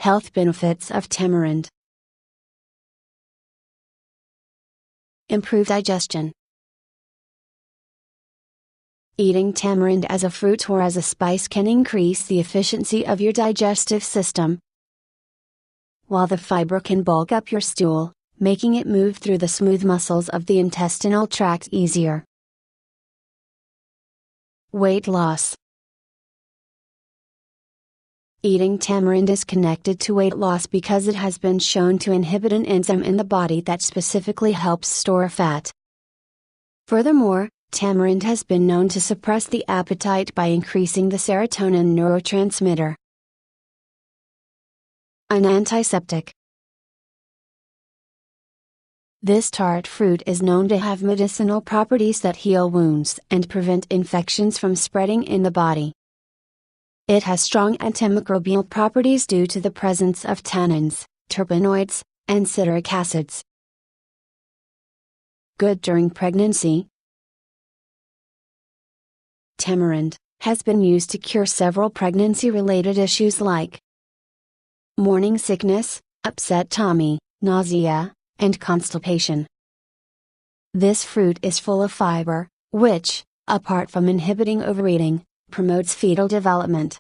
Health benefits of tamarind: improve digestion. Eating tamarind as a fruit or as a spice can increase the efficiency of your digestive system, while the fiber can bulk up your stool, making it move through the smooth muscles of the intestinal tract easier. Weight loss. Eating tamarind is connected to weight loss because it has been shown to inhibit an enzyme in the body that specifically helps store fat. Furthermore, tamarind has been known to suppress the appetite by increasing the serotonin neurotransmitter. An antiseptic. This tart fruit is known to have medicinal properties that heal wounds and prevent infections from spreading in the body. It has strong antimicrobial properties due to the presence of tannins, terpenoids, and citric acids. Good during pregnancy. Tamarind has been used to cure several pregnancy-related issues like morning sickness, upset tummy, nausea, and constipation. This fruit is full of fiber, which, apart from inhibiting overeating, promotes fetal development.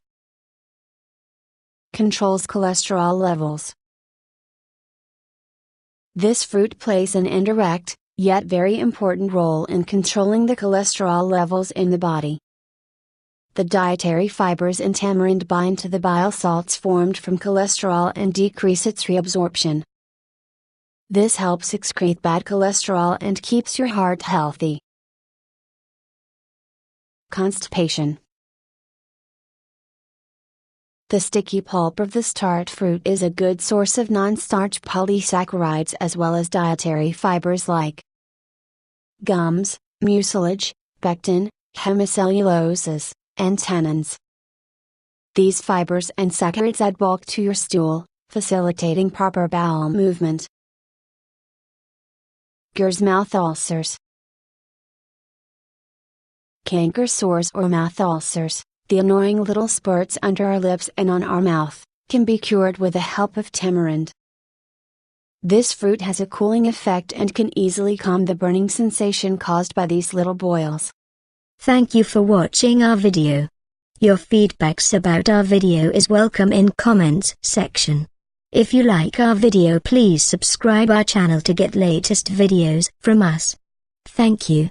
Controls cholesterol levels. This fruit plays an indirect, yet very important role in controlling the cholesterol levels in the body. The dietary fibers in tamarind bind to the bile salts formed from cholesterol and decrease its reabsorption. This helps excrete bad cholesterol and keeps your heart healthy. Constipation. The sticky pulp of this tart fruit is a good source of non-starch polysaccharides as well as dietary fibers like gums, mucilage, pectin, hemicelluloses, and tannins. These fibers and saccharides add bulk to your stool, facilitating proper bowel movement. Cures mouth ulcers. Canker sores or mouth ulcers, the annoying little spurts under our lips and on our mouth, can be cured with the help of tamarind. This fruit has a cooling effect and can easily calm the burning sensation caused by these little boils. Thank you for watching our video. Your feedbacks about our video is welcome in comments section. If you like our video, please subscribe our channel to get latest videos from us. Thank you.